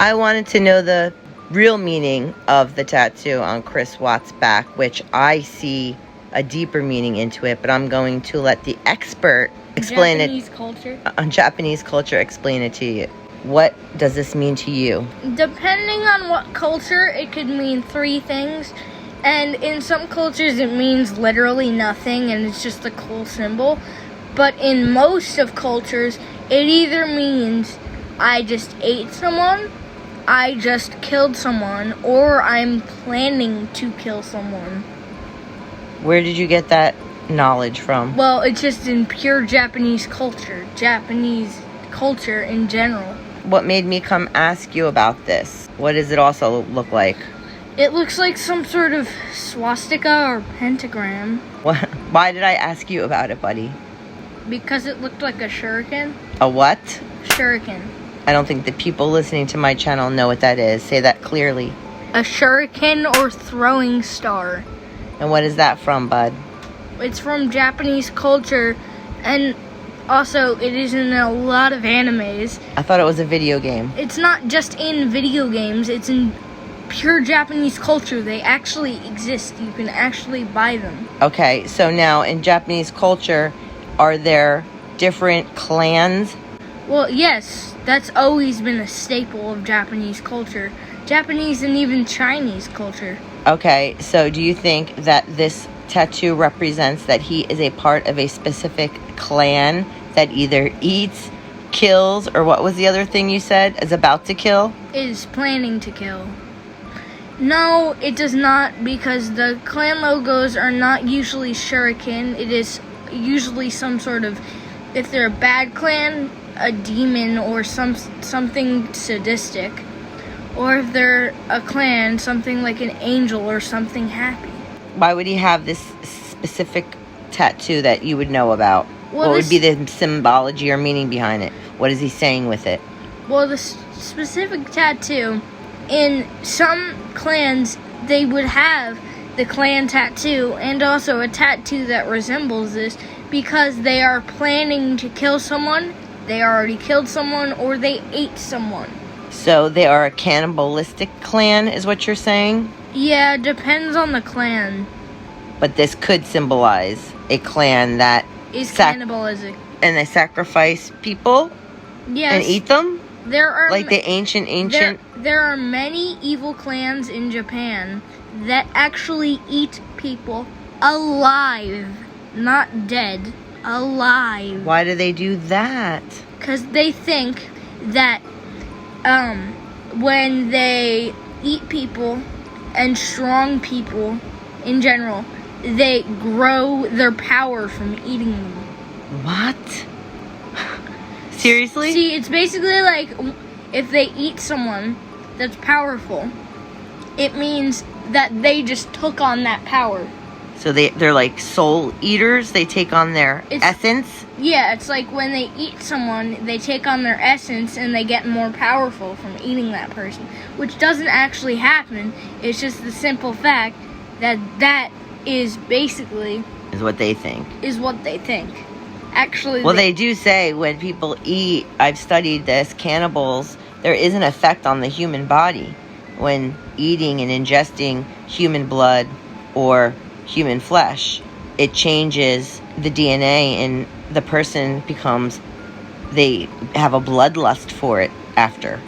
I wanted to know the real meaning of the tattoo on Chris Watt's back, which I see a deeper meaning into it, but I'm going to let the expert explain Japanese culture. On Japanese culture, explain it to you. What does this mean to you? Depending on what culture, it could mean 3 things. And in some cultures, it means literally nothing, and it's just a cool symbol. But in most of cultures, it either means I just ate someone, I just killed someone, or I'm planning to kill someone. Where did you get that knowledge from? Well, it's just in pure Japanese culture in general. What made me come ask you about this? What does it also look like? It looks like some sort of swastika or pentagram. Why did I ask you about it, buddy? Because it looked like a shuriken. A what? Shuriken. I don't think the people listening to my channel know what that is. Say that clearly. A shuriken or throwing star. And what is that from, bud? It's from Japanese culture, and also it is in a lot of animes. I thought it was a video game. It's not just in video games, it's in pure Japanese culture. They actually exist. You can actually buy them. Okay, so now in Japanese culture, are there different clans? Well, yes, that's always been a staple of Japanese culture. Japanese and even Chinese culture. Okay, so do you think that this tattoo represents that he is a part of a specific clan that either eats, kills, or what was the other thing you said? Is about to kill? Is planning to kill. No, it does not, because the clan logos are not usually shuriken. It is usually some sort of, if they're a bad clan, a demon or something sadistic. Or if they're a clan, something like an angel or something happy. Why would he have this specific tattoo that you would know about? Well, what would be the symbology or meaning behind it? What is he saying with it? Well, the specific tattoo, in some clans, they would have the clan tattoo and also a tattoo that resembles this because they are planning to kill someone, they already killed someone, or they ate someone. So they are a cannibalistic clan, is what you're saying? Yeah, depends on the clan. But this could symbolize a clan that is cannibalistic. And they sacrifice people? Yes. And eat them? There are like the ancient. There are many evil clans in Japan that actually eat people alive, not dead, alive. Why do they do that? Because they think that when they eat people and strong people in general, they grow their power from eating them. What? Seriously? See, it's basically like if they eat someone that's powerful, it means that they just took on that power. So they're like soul eaters? They take on their essence? Yeah, it's like when they eat someone, they take on their essence and they get more powerful from eating that person. Which doesn't actually happen. It's just the simple fact that that is basically... Is what they think. Is what they think. Actually... Well, they do say when people eat, I've studied this, cannibals, there is an effect on the human body when eating and ingesting human blood or human flesh. It changes the DNA and the person becomes, they have a bloodlust for it after.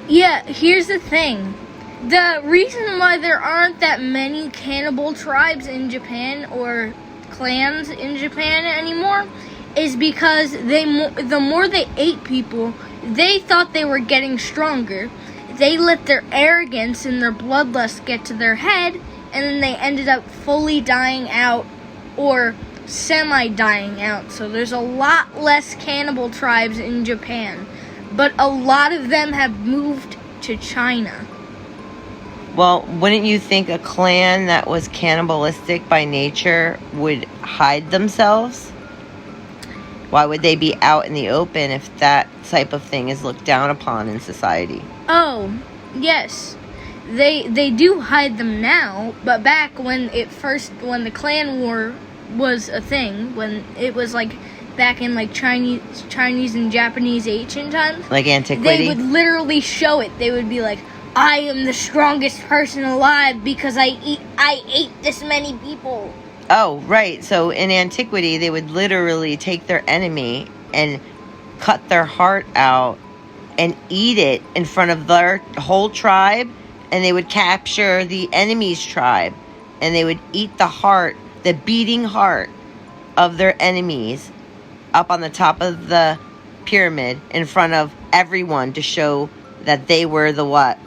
Yeah, here's the thing. The reason why there aren't that many cannibal tribes in Japan or clans in Japan anymore is because the more they ate people, they thought they were getting stronger. They let their arrogance and their bloodlust get to their head, and then they ended up fully dying out or semi-dying out. So there's a lot less cannibal tribes in Japan, but a lot of them have moved to China. Well, wouldn't you think a clan that was cannibalistic by nature would hide themselves? Why would they be out in the open if that type of thing is looked down upon in society? Oh, yes. They do hide them now, but back when the clan war was a thing, when it was like back in like Chinese and Japanese ancient times, Like antiquity? they would literally show it. They would be like, I am the strongest person alive because I ate this many people. Oh, right. So in antiquity, they would literally take their enemy and cut their heart out and eat it in front of their whole tribe, and they would capture the enemy's tribe, and they would eat the heart, the beating heart of their enemies up on the top of the pyramid in front of everyone to show that they were the what?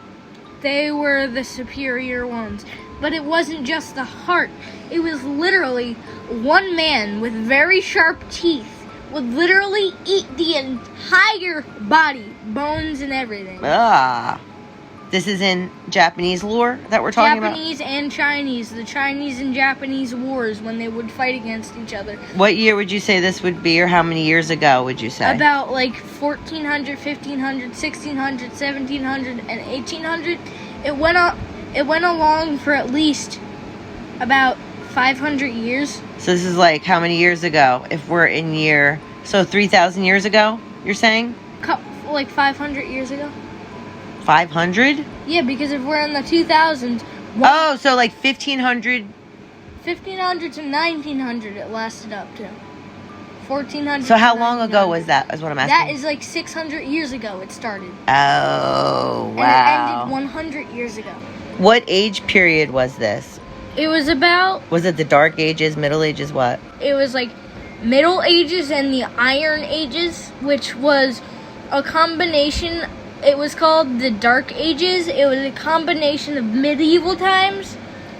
They were the superior ones. But it wasn't just the heart. It was literally one man with very sharp teeth would literally eat the entire body, bones and everything. Ah. This is in Japanese lore that we're talking about? Japanese and Chinese. The Chinese and Japanese wars when they would fight against each other. What year would you say this would be, or how many years ago would you say? About like 1400, 1500, 1600, 1700, and 1800. It went along for at least about 500 years. So this is like how many years ago? If we're in year... So 3,000 years ago, you're saying? Like 500 years ago. 500? Yeah, because if we're in the 2000s... Oh, so like 1500... 1500 to 1900 it lasted up to. 1400 So how long ago was that, is what I'm asking? That is like 600 years ago it started. Oh, wow. And it ended 100 years ago. What age period was this? It was about... Was it the Dark Ages, Middle Ages, what? It was like Middle Ages and the Iron Ages, which was a combination... It was called the Dark Ages. It was a combination of medieval times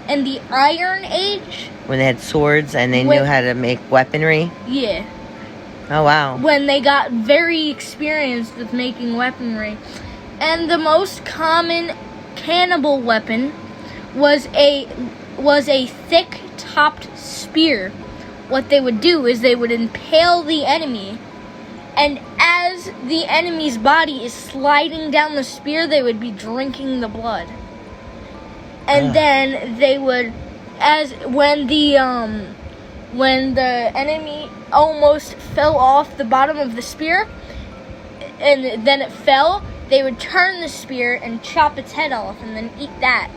and the Iron Age. When they had swords and they knew how to make weaponry? Yeah. Oh, wow. When they got very experienced with making weaponry. And the most common cannibal weapon was a thick-topped spear. What they would do is they would impale the enemy, and as the enemy's body is sliding down the spear, they would be drinking the blood. And then they would, when the enemy almost fell off the bottom of the spear, and then it fell, they would turn the spear and chop its head off and then eat that.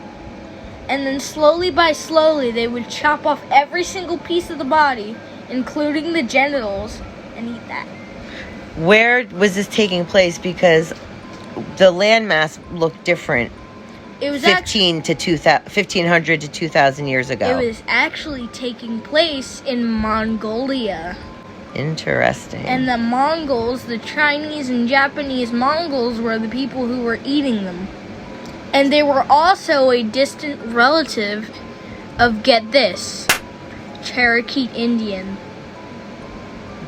And then slowly by slowly, they would chop off every single piece of the body, including the genitals, and eat that. Where was this taking place? Because the landmass looked different. It was 1500 to 2,000 years ago. It was actually taking place in Mongolia. Interesting. And the Mongols, the Chinese and Japanese Mongols, were the people who were eating them. And they were also a distant relative of, get this, Cherokee Indian.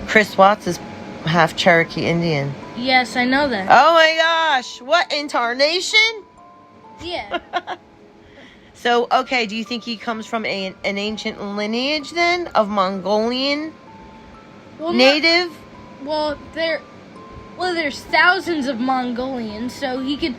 Chris Watts is half Cherokee Indian. Yes, I know that. Oh my gosh! What, in TARNATION? Yeah. So, okay, do you think he comes from an ancient lineage then of Mongolian native? There's thousands of Mongolians, so he could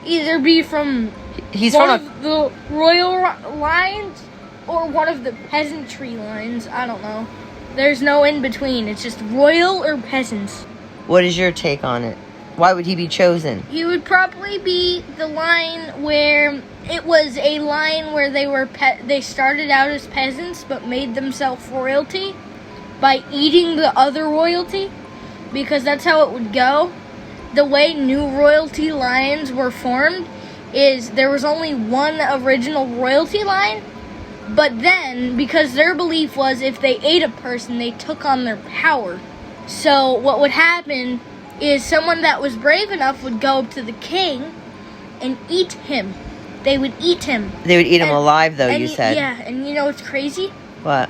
either be from One of the royal lines or one of the peasantry lines. I don't know. There's no in between. It's just royal or peasants. What is your take on it? Why would he be chosen? He would probably be the line where it was a line where they started out as peasants but made themselves royalty by eating the other royalty, because that's how it would go. The way new royalty lines were formed is there was only one original royalty line, but then because their belief was if they ate a person, they took on their power. So what would happen is someone that was brave enough would go up to the king and eat him. They would eat him. They would eat him alive, though, you said. Yeah, and you know what's crazy? What?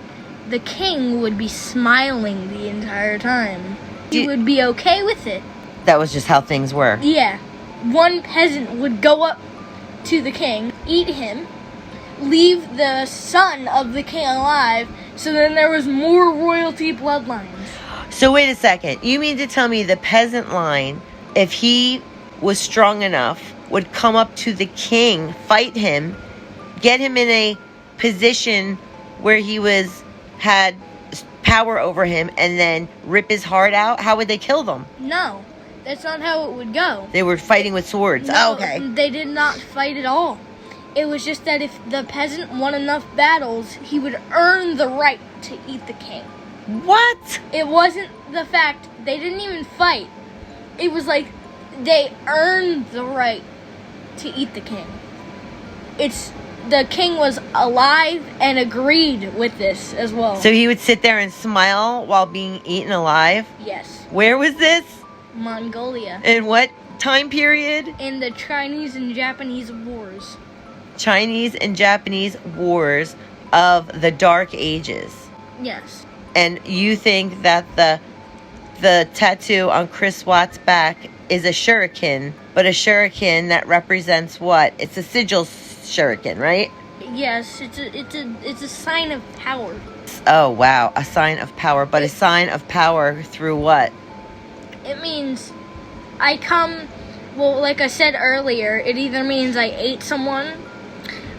The king would be smiling the entire time. He would be okay with it. That was just how things were. Yeah. One peasant would go up to the king, eat him, leave the son of the king alive, so then there was more royalty bloodlines. So wait a second. You mean to tell me the peasant line, if he was strong enough, would come up to the king, fight him, get him in a position where he had power over him and then rip his heart out, how would they kill them? No, that's not how it would go. They were fighting with swords. No, Oh, okay. They did not fight at all. It was just that if the peasant won enough battles, he would earn the right to eat the king. What? It wasn't the fact they didn't even fight. It was like they earned the right to eat the king. The king was alive and agreed with this as well. So he would sit there and smile while being eaten alive? Yes. Where was this? Mongolia. In what time period? In the Chinese and Japanese wars. Chinese and Japanese wars of the Dark Ages. Yes. And you think that the tattoo on Chris Watt's back is a shuriken, but a shuriken that represents what? It's a sigil shuriken, right? Yes, it's a sign of power. Oh, wow. A sign of power. But a sign of power through what? It means well, like I said earlier, it either means I ate someone,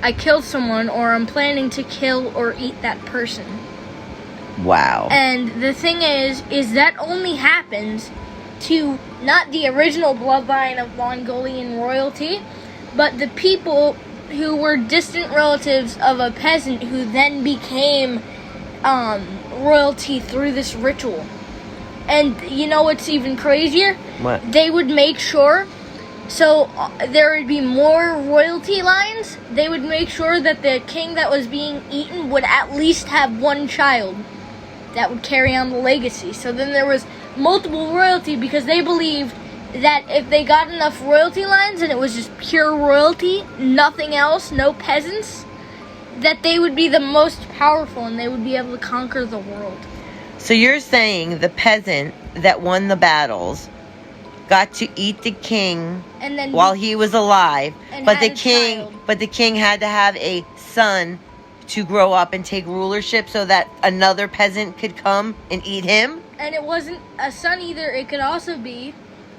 I killed someone, or I'm planning to kill or eat that person. Wow. And the thing is that only happens to not the original bloodline of Mongolian royalty, but the people who were distant relatives of a peasant who then became royalty through this ritual. And you know what's even crazier? What? They would make sure, so there would be more royalty lines. They would make sure that the king that was being eaten would at least have one child that would carry on the legacy. So then there was multiple royalty because they believed that if they got enough royalty lines and it was just pure royalty, nothing else, no peasants, that they would be the most powerful and they would be able to conquer the world. So you're saying the peasant that won the battles got to eat the king And then while he was alive, and but had the a king child. but the king had to have a son to grow up and take rulership so that another peasant could come and eat him? And it wasn't a son either, it could also be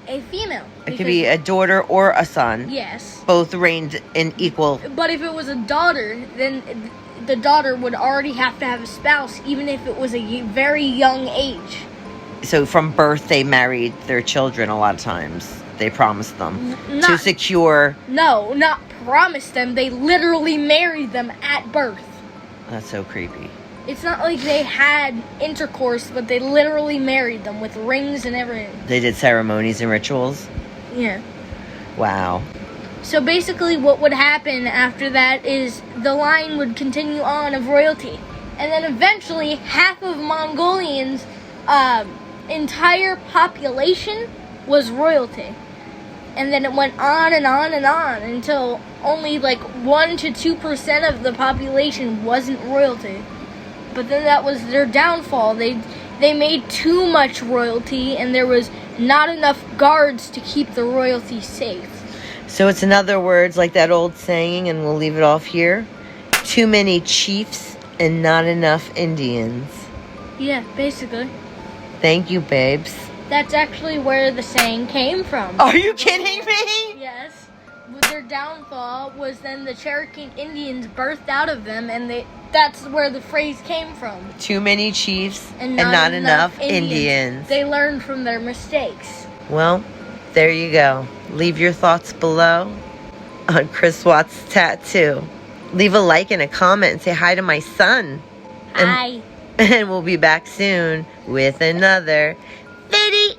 a female. It could be a daughter or a son. Yes. Both reigned in equal. But if it was a daughter, then the daughter would already have to have a spouse, even if it was a very young age. So from birth they married their children a lot of times. They promised them to Not- secure. No, not promised them. They literally married them at birth. That's so creepy. It's not like they had intercourse, but they literally married them with rings and everything. They did ceremonies and rituals. Yeah. Wow. So basically what would happen after that is the line would continue on of royalty. And then eventually half of Mongolians' entire population was royalty. And then it went on and on and on until only like 1 to 2% of the population wasn't royalty. But then that was their downfall. They made too much royalty and there was not enough guards to keep the royalty safe. So it's in other words like that old saying, and we'll leave it off here. Too many chiefs and not enough Indians. Yeah, basically. Thank you, babes. That's actually where the saying came from. Are you kidding me? Yes. Their downfall was then the Cherokee Indians birthed out of them, and that's where the phrase came from. Too many chiefs and not enough Indians. They learned from their mistakes. Well, there you go. Leave your thoughts below on Chris Watt's tattoo. Leave a like and a comment and say hi to my son. Hi. And we'll be back soon with another video.